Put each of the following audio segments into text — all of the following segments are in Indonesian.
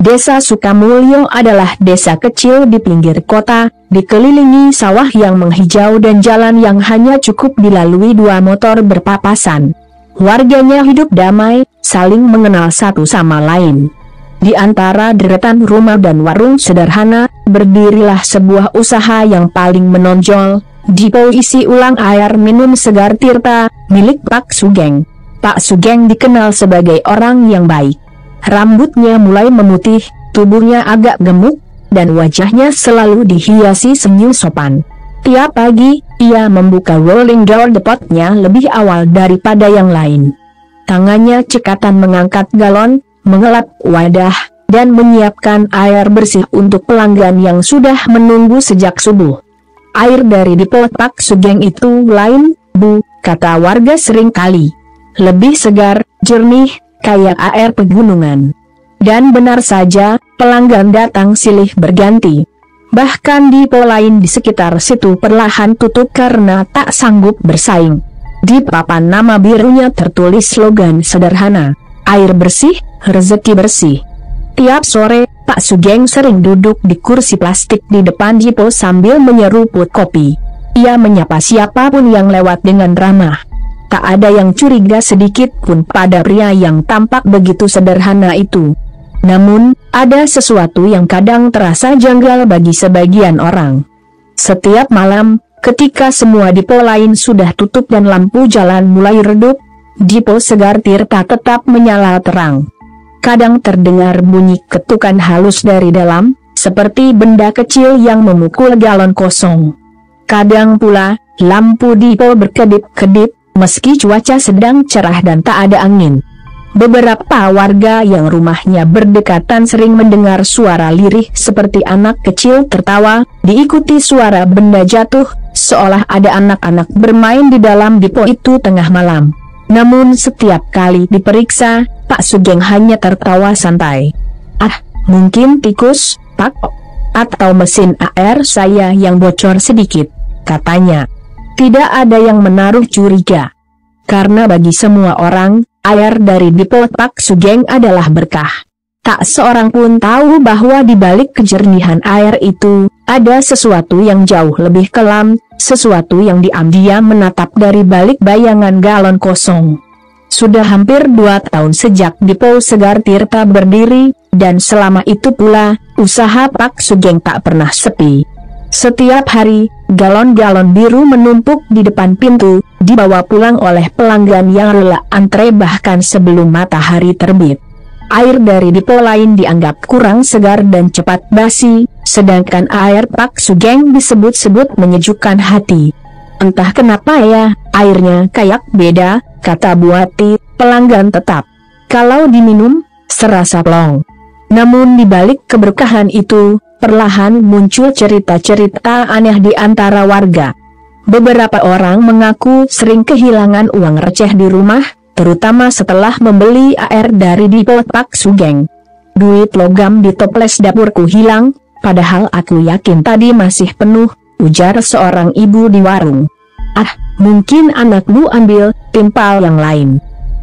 Desa Sukamulyo adalah desa kecil di pinggir kota, dikelilingi sawah yang menghijau dan jalan yang hanya cukup dilalui 2 motor berpapasan. Warganya hidup damai, saling mengenal satu sama lain. Di antara deretan rumah dan warung sederhana, berdirilah sebuah usaha yang paling menonjol, depo isi ulang air minum segar Tirta, milik Pak Sugeng. Pak Sugeng dikenal sebagai orang yang baik. Rambutnya mulai memutih, tubuhnya agak gemuk, dan wajahnya selalu dihiasi senyum sopan. Tiap pagi, ia membuka rolling door depotnya lebih awal daripada yang lain. Tangannya cekatan mengangkat galon, mengelap wadah, dan menyiapkan air bersih untuk pelanggan yang sudah menunggu sejak subuh. Air dari depo Pak Sugeng itu lain, Bu, kata warga sering kali. Lebih segar, jernih, kayak air pegunungan. Dan benar saja, pelanggan datang silih berganti. Bahkan depo lain di sekitar situ perlahan tutup karena tak sanggup bersaing. Di papan nama birunya tertulis slogan sederhana, air bersih, rezeki bersih. Tiap sore, Pak Sugeng sering duduk di kursi plastik di depan depo sambil menyeruput kopi. Ia menyapa siapapun yang lewat dengan ramah. Tak ada yang curiga sedikit pun pada pria yang tampak begitu sederhana itu. Namun, ada sesuatu yang kadang terasa janggal bagi sebagian orang. Setiap malam, ketika semua depo lain sudah tutup dan lampu jalan mulai redup, depo Segar Tirta tetap menyala terang. Kadang terdengar bunyi ketukan halus dari dalam, seperti benda kecil yang memukul galon kosong. Kadang pula, lampu depo berkedip-kedip, meski cuaca sedang cerah dan tak ada angin. Beberapa warga yang rumahnya berdekatan sering mendengar suara lirih seperti anak kecil tertawa, diikuti suara benda jatuh, seolah ada anak-anak bermain di dalam depo itu tengah malam. Namun setiap kali diperiksa, Pak Sugeng hanya tertawa santai. Ah, mungkin tikus, Pak, atau mesin air saya yang bocor sedikit, katanya. Tidak ada yang menaruh curiga. Karena bagi semua orang, air dari depo Pak Sugeng adalah berkah. Tak seorang pun tahu bahwa di balik kejernihan air itu, ada sesuatu yang jauh lebih kelam, sesuatu yang diam-diam menatap dari balik bayangan galon kosong. Sudah hampir 2 tahun sejak depo Segar Tirta berdiri, dan selama itu pula, usaha Pak Sugeng tak pernah sepi. Setiap hari, galon-galon biru menumpuk di depan pintu, dibawa pulang oleh pelanggan yang rela antre bahkan sebelum matahari terbit. Air dari depo lain dianggap kurang segar dan cepat basi, sedangkan air Pak Sugeng disebut-sebut menyejukkan hati. Entah kenapa ya, airnya kayak beda, kata Buati, pelanggan tetap. Kalau diminum, serasa plong. Namun di balik keberkahan itu, perlahan muncul cerita-cerita aneh di antara warga. Beberapa orang mengaku sering kehilangan uang receh di rumah, terutama setelah membeli air dari depo Pak Sugeng. Duit logam di toples dapurku hilang, padahal aku yakin tadi masih penuh, ujar seorang ibu di warung. Ah, mungkin anakmu ambil, timpal yang lain.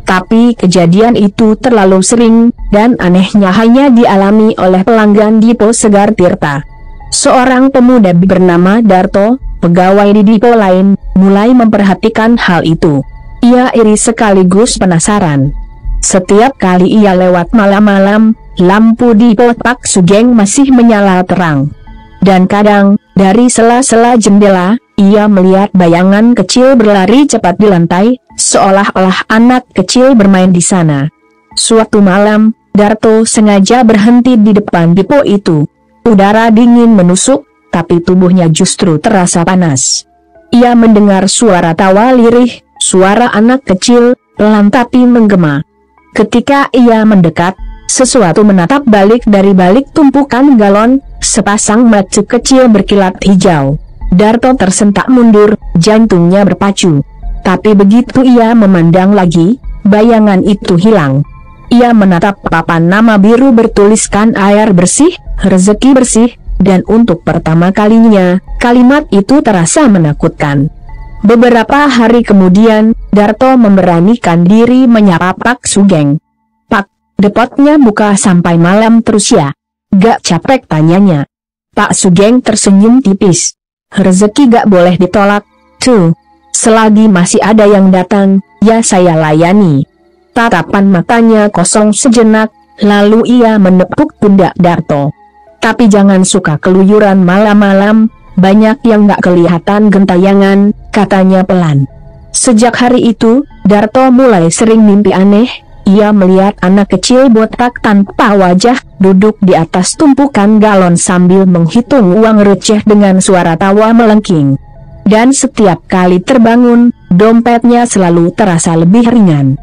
Tapi kejadian itu terlalu sering, dan anehnya hanya dialami oleh pelanggan depo Segar Tirta. Seorang pemuda bernama Darto, pegawai di depo lain, mulai memperhatikan hal itu. Ia iri sekaligus penasaran. Setiap kali ia lewat malam-malam, lampu depo Pak Sugeng masih menyala terang. Dan kadang, dari sela-sela jendela, ia melihat bayangan kecil berlari cepat di lantai, seolah-olah anak kecil bermain di sana. Suatu malam, Darto sengaja berhenti di depan depo itu. Udara dingin menusuk, tapi tubuhnya justru terasa panas. Ia mendengar suara tawa lirih, suara anak kecil, pelan tapi menggema. Ketika ia mendekat, sesuatu menatap balik dari balik tumpukan galon, sepasang mata kecil berkilat hijau. Darto tersentak mundur, jantungnya berpacu. Tapi begitu ia memandang lagi, bayangan itu hilang. Ia menatap papan nama biru bertuliskan air bersih, rezeki bersih, dan untuk pertama kalinya, kalimat itu terasa menakutkan. Beberapa hari kemudian, Darto memberanikan diri menyapa Pak Sugeng. Pak, Depotnya buka sampai malam terus ya? Gak capek, tanyanya. Pak Sugeng tersenyum tipis. Rezeki gak boleh ditolak, tuh. Selagi masih ada yang datang, ya saya layani. Tatapan matanya kosong sejenak, lalu ia menepuk pundak Darto. Tapi jangan suka keluyuran malam-malam, banyak yang gak kelihatan gentayangan, katanya pelan. Sejak hari itu, Darto mulai sering mimpi aneh. Ia melihat anak kecil botak tanpa wajah, duduk di atas tumpukan galon sambil menghitung uang receh dengan suara tawa melengking. Dan setiap kali terbangun, dompetnya selalu terasa lebih ringan.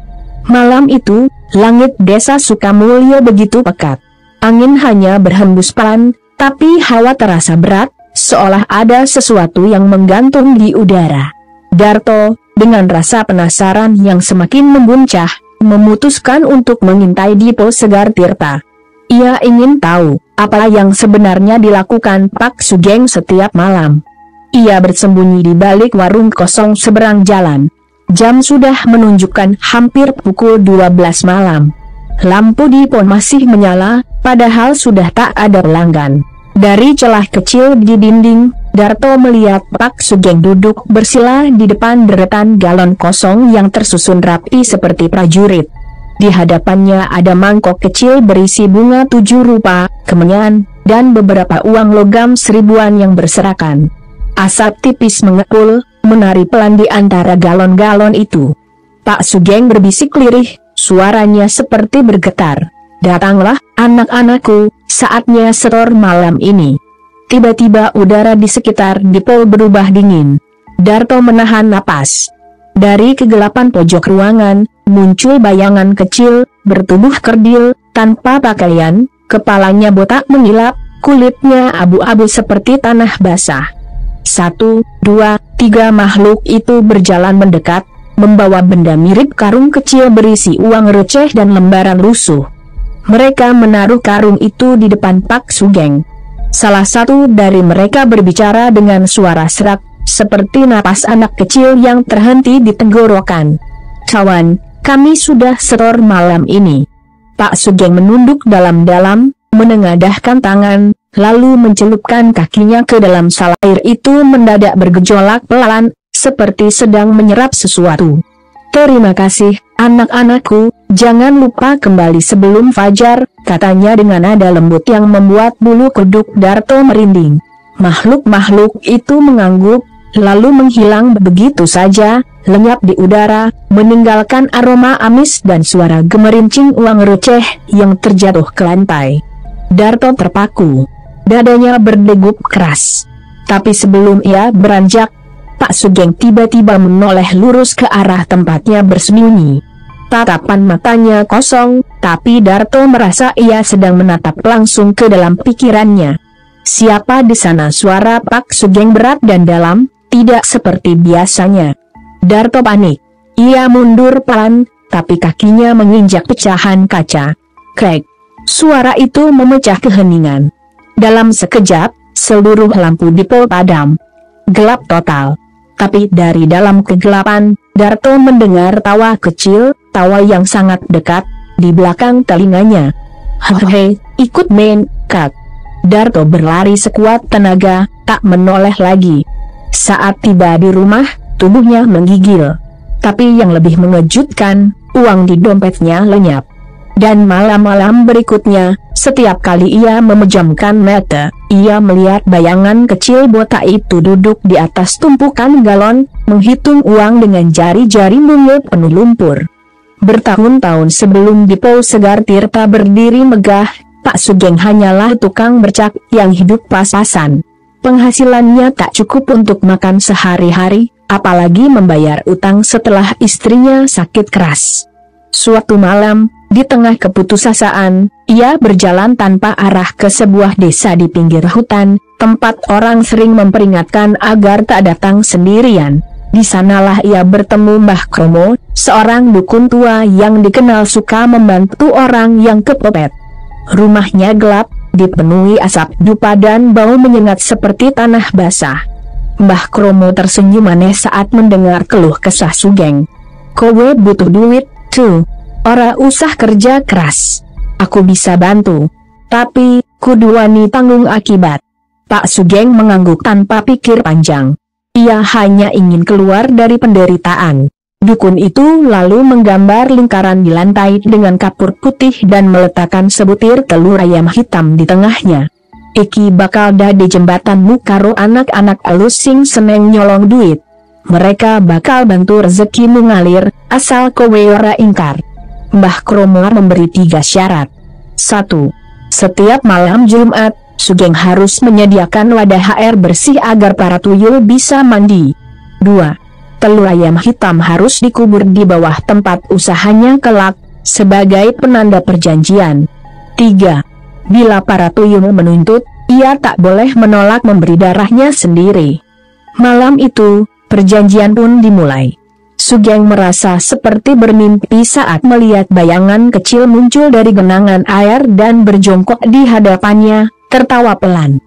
Malam itu, langit desa Sukamulya begitu pekat. Angin hanya berhembus pelan, tapi hawa terasa berat, seolah ada sesuatu yang menggantung di udara. Darto, dengan rasa penasaran yang semakin membuncah, memutuskan untuk mengintai di pos Segar Tirta. Ia ingin tahu, apa yang sebenarnya dilakukan Pak Sugeng setiap malam. Ia bersembunyi di balik warung kosong seberang jalan. Jam sudah menunjukkan hampir pukul 12 malam. Lampu di pos masih menyala, padahal sudah tak ada pelanggan. Dari celah kecil di dinding, Darto melihat Pak Sugeng duduk bersila di depan deretan galon kosong yang tersusun rapi seperti prajurit. Di hadapannya ada mangkok kecil berisi bunga 7 rupa, kemenyan, dan beberapa uang logam seribuan yang berserakan. Asap tipis mengepul, menari pelan di antara galon-galon itu. Pak Sugeng berbisik lirih, suaranya seperti bergetar. Datanglah, anak-anakku, saatnya setor malam ini. Tiba-tiba udara di sekitar Dipo berubah dingin. Darto menahan napas. Dari kegelapan pojok ruangan, muncul bayangan kecil, bertubuh kerdil, tanpa pakaian, kepalanya botak mengilap, kulitnya abu-abu seperti tanah basah. 1, 2, 3 makhluk itu berjalan mendekat, membawa benda mirip karung kecil berisi uang receh dan lembaran lusuh. Mereka menaruh karung itu di depan Pak Sugeng. Salah satu dari mereka berbicara dengan suara serak, seperti napas anak kecil yang terhenti di tenggorokan. Kawan, kami sudah setor malam ini. Pak Sugeng menunduk dalam-dalam, menengadahkan tangan, lalu mencelupkan kakinya ke dalam sal air itu mendadak bergejolak pelan, seperti sedang menyerap sesuatu. Terima kasih, anak-anakku, jangan lupa kembali sebelum fajar, katanya dengan nada lembut yang membuat bulu kuduk Darto merinding. Makhluk-makhluk itu mengangguk, lalu menghilang begitu saja, lenyap di udara, meninggalkan aroma amis dan suara gemerincing uang receh yang terjatuh ke lantai. Darto terpaku. Dadanya berdegup keras. Tapi sebelum ia beranjak, Pak Sugeng tiba-tiba menoleh lurus ke arah tempatnya bersembunyi. Tatapan matanya kosong, tapi Darto merasa ia sedang menatap langsung ke dalam pikirannya. Siapa di sana? Suara Pak Sugeng berat dan dalam, tidak seperti biasanya. Darto panik. Ia mundur pelan, tapi kakinya menginjak pecahan kaca. Krek. Suara itu memecah keheningan. Dalam sekejap, seluruh lampu di pos padam. Gelap total. Tapi dari dalam kegelapan, Darto mendengar tawa kecil, tawa yang sangat dekat, di belakang telinganya. Hehe, ikut main, Kak. Darto berlari sekuat tenaga, tak menoleh lagi. Saat tiba di rumah, tubuhnya menggigil. Tapi yang lebih mengejutkan, uang di dompetnya lenyap. Dan malam-malam berikutnya, setiap kali ia memejamkan mata, ia melihat bayangan kecil botak itu duduk di atas tumpukan galon, menghitung uang dengan jari-jari mungil penuh lumpur. Bertahun-tahun sebelum Dipo Segar Tirta berdiri megah, Pak Sugeng hanyalah tukang bercak yang hidup pas-pasan. Penghasilannya tak cukup untuk makan sehari-hari, apalagi membayar utang setelah istrinya sakit keras. Suatu malam, di tengah keputusasaan, ia berjalan tanpa arah ke sebuah desa di pinggir hutan, tempat orang sering memperingatkan agar tak datang sendirian. Di sanalah ia bertemu Mbah Kromo, seorang dukun tua yang dikenal suka membantu orang yang kepepet. Rumahnya gelap, dipenuhi asap dupa dan bau menyengat seperti tanah basah. Mbah Kromo tersenyum aneh saat mendengar keluh kesah Sugeng. Kowe butuh duit, tuh. Ora usah kerja keras. aku bisa bantu. Tapi, kudu wani tanggung akibat. Pak Sugeng mengangguk tanpa pikir panjang. Ia hanya ingin keluar dari penderitaan. Dukun itu lalu menggambar lingkaran di lantai dengan kapur putih dan meletakkan sebutir telur ayam hitam di tengahnya. Iki bakal dadi jembatanmu karo anak-anak alus sing seneng nyolong duit. Mereka bakal bantu rezekimu ngalir, asal kowe ora ingkar. Mbah Kromo memberi 3 syarat. 1. Setiap malam Jumat, Sugeng harus menyediakan wadah air bersih agar para tuyul bisa mandi. 2. Telur ayam hitam harus dikubur di bawah tempat usahanya kelak, sebagai penanda perjanjian. 3. Bila para tuyul menuntut, ia tak boleh menolak memberi darahnya sendiri. Malam itu, perjanjian pun dimulai. Sugeng merasa seperti bermimpi saat melihat bayangan kecil muncul dari genangan air dan berjongkok di hadapannya, tertawa pelan.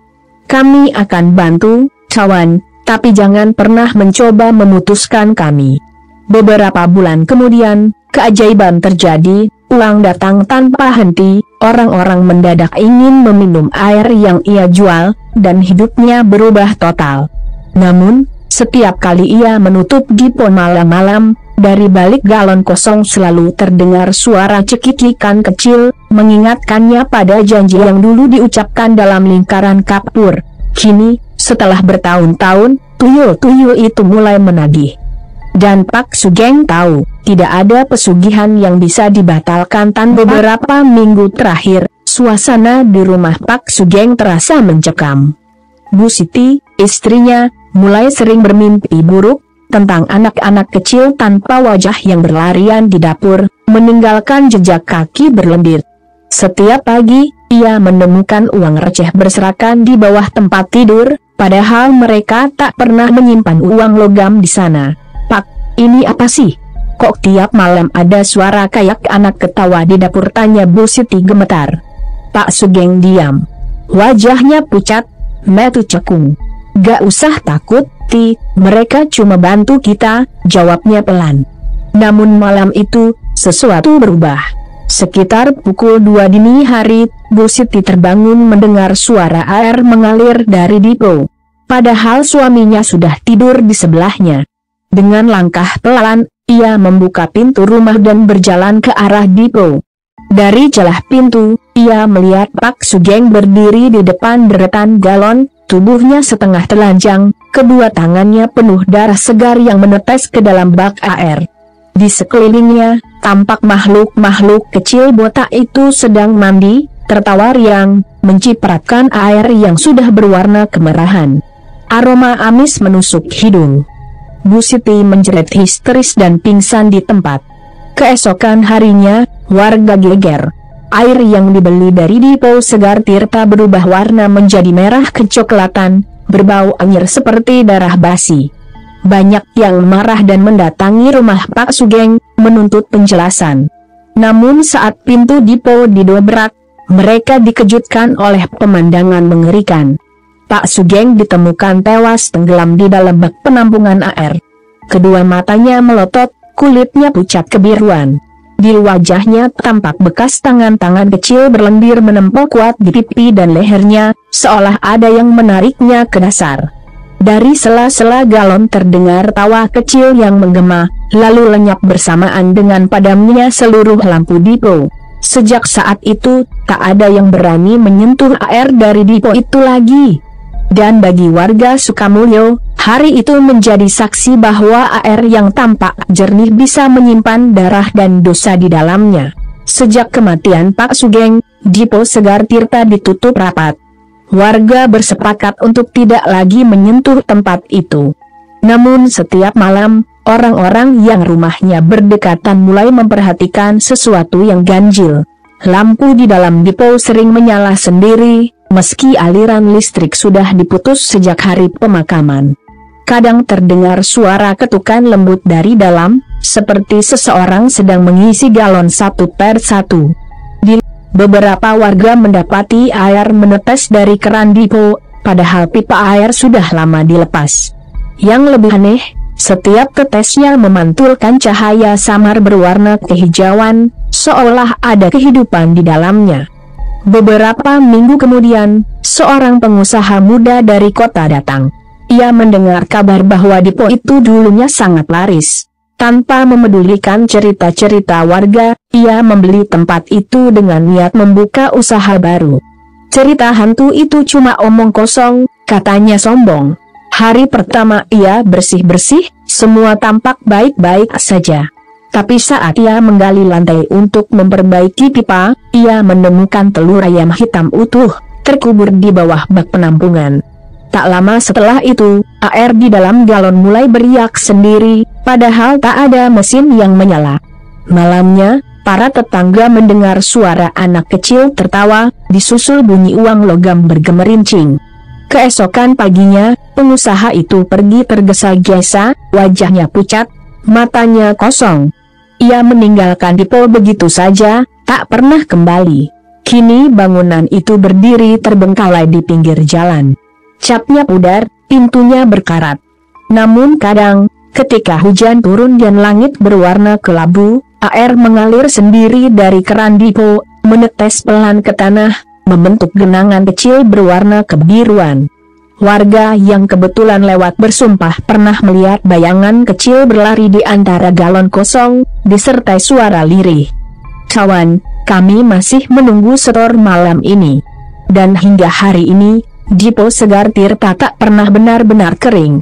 Kami akan bantu, kawan, tapi jangan pernah mencoba memutuskan kami. Beberapa bulan kemudian, keajaiban terjadi, uang datang tanpa henti, orang-orang mendadak ingin meminum air yang ia jual, dan hidupnya berubah total. Namun, setiap kali ia menutup dipo malam-malam, dari balik galon kosong selalu terdengar suara cekikikan kecil, mengingatkannya pada janji yang dulu diucapkan dalam lingkaran kapur. Kini, setelah bertahun-tahun, tuyul-tuyul itu mulai menagih. Dan Pak Sugeng tahu, tidak ada pesugihan yang bisa dibatalkan tanpa. Beberapa minggu terakhir, suasana di rumah Pak Sugeng terasa mencekam. Bu Siti, istrinya, mulai sering bermimpi buruk tentang anak-anak kecil tanpa wajah yang berlarian di dapur, meninggalkan jejak kaki berlendir. Setiap pagi, ia menemukan uang receh berserakan di bawah tempat tidur, padahal mereka tak pernah menyimpan uang logam di sana. Pak, ini apa sih? Kok tiap malam ada suara kayak anak ketawa di dapur, tanya Bu Siti gemetar. Pak Sugeng diam. Wajahnya pucat, metu cekung. Gak usah takut, Ti, mereka cuma bantu kita, jawabnya pelan. Namun malam itu, sesuatu berubah. Sekitar pukul 2 dini hari, Bu Siti terbangun mendengar suara air mengalir dari dipo. Padahal suaminya sudah tidur di sebelahnya. Dengan langkah pelan, ia membuka pintu rumah dan berjalan ke arah dipo. Dari celah pintu, ia melihat Pak Sugeng berdiri di depan deretan galon. Tubuhnya setengah telanjang, kedua tangannya penuh darah segar yang menetes ke dalam bak air. Di sekelilingnya, tampak makhluk-makhluk kecil botak itu sedang mandi, tertawa riang, mencipratkan air yang sudah berwarna kemerahan. Aroma amis menusuk hidung. Bu Siti menjerit histeris dan pingsan di tempat. Keesokan harinya, warga geger. Air yang dibeli dari dipo Segar Tirta berubah warna menjadi merah kecoklatan, berbau anyir seperti darah basi. Banyak yang marah dan mendatangi rumah Pak Sugeng, menuntut penjelasan. Namun saat pintu dipo didobrak, mereka dikejutkan oleh pemandangan mengerikan. Pak Sugeng ditemukan tewas tenggelam di dalam bak penampungan air. Kedua matanya melotot, kulitnya pucat kebiruan. Di wajahnya tampak bekas tangan-tangan kecil berlendir menempel kuat di pipi dan lehernya, seolah ada yang menariknya ke dasar. Dari sela-sela galon terdengar tawa kecil yang menggema, lalu lenyap bersamaan dengan padamnya seluruh lampu dipo. Sejak saat itu, tak ada yang berani menyentuh air dari dipo itu lagi. Dan bagi warga Sukamulyo, hari itu menjadi saksi bahwa air yang tampak jernih bisa menyimpan darah dan dosa di dalamnya. Sejak kematian Pak Sugeng, dipo Segar Tirta ditutup rapat. Warga bersepakat untuk tidak lagi menyentuh tempat itu. Namun setiap malam, orang-orang yang rumahnya berdekatan mulai memperhatikan sesuatu yang ganjil. Lampu di dalam dipo sering menyala sendiri, meski aliran listrik sudah diputus sejak hari pemakaman. Kadang terdengar suara ketukan lembut dari dalam, seperti seseorang sedang mengisi galon satu per satu. Beberapa warga mendapati air menetes dari keran dipo, padahal pipa air sudah lama dilepas. Yang lebih aneh, setiap tetesnya memantulkan cahaya samar berwarna kehijauan, seolah ada kehidupan di dalamnya. Beberapa minggu kemudian, seorang pengusaha muda dari kota datang. Ia mendengar kabar bahwa depo itu dulunya sangat laris. Tanpa memedulikan cerita-cerita warga, ia membeli tempat itu dengan niat membuka usaha baru. Cerita hantu itu cuma omong kosong, katanya sombong. Hari pertama ia bersih-bersih, semua tampak baik-baik saja. Tapi saat ia menggali lantai untuk memperbaiki pipa, ia menemukan telur ayam hitam utuh, terkubur di bawah bak penampungan. Tak lama setelah itu, air di dalam galon mulai beriak sendiri, padahal tak ada mesin yang menyala. Malamnya, para tetangga mendengar suara anak kecil tertawa, disusul bunyi uang logam bergemerincing. Keesokan paginya, pengusaha itu pergi tergesa-gesa, wajahnya pucat, matanya kosong. Ia meninggalkan depo begitu saja, tak pernah kembali. Kini bangunan itu berdiri terbengkalai di pinggir jalan. Catnya pudar, pintunya berkarat. Namun kadang, ketika hujan turun dan langit berwarna kelabu, air mengalir sendiri dari keran depo, menetes pelan ke tanah, membentuk genangan kecil berwarna kebiruan. Warga yang kebetulan lewat bersumpah pernah melihat bayangan kecil berlari di antara galon kosong, disertai suara lirih. Kawan, kami masih menunggu setor malam ini. Dan hingga hari ini, depo Segar Tirta tak pernah benar-benar kering.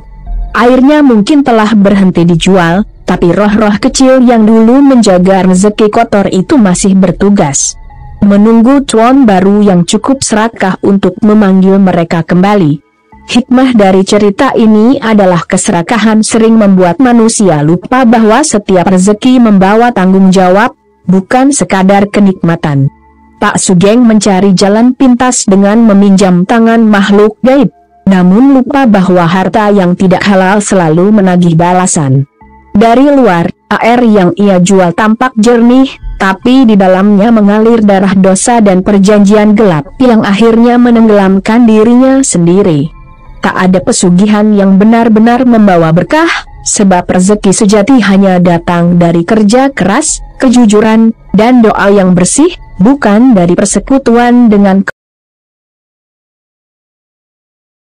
Airnya mungkin telah berhenti dijual, tapi roh-roh kecil yang dulu menjaga rezeki kotor itu masih bertugas. Menunggu tuan baru yang cukup serakah untuk memanggil mereka kembali. Hikmah dari cerita ini adalah keserakahan sering membuat manusia lupa bahwa setiap rezeki membawa tanggung jawab, bukan sekadar kenikmatan. Pak Sugeng mencari jalan pintas dengan meminjam tangan makhluk gaib, namun lupa bahwa harta yang tidak halal selalu menagih balasan. Dari luar, air yang ia jual tampak jernih, tapi di dalamnya mengalir darah dosa dan perjanjian gelap yang akhirnya menenggelamkan dirinya sendiri. Tak ada pesugihan yang benar-benar membawa berkah, sebab rezeki sejati hanya datang dari kerja keras, kejujuran, dan doa yang bersih, bukan dari persekutuan dengan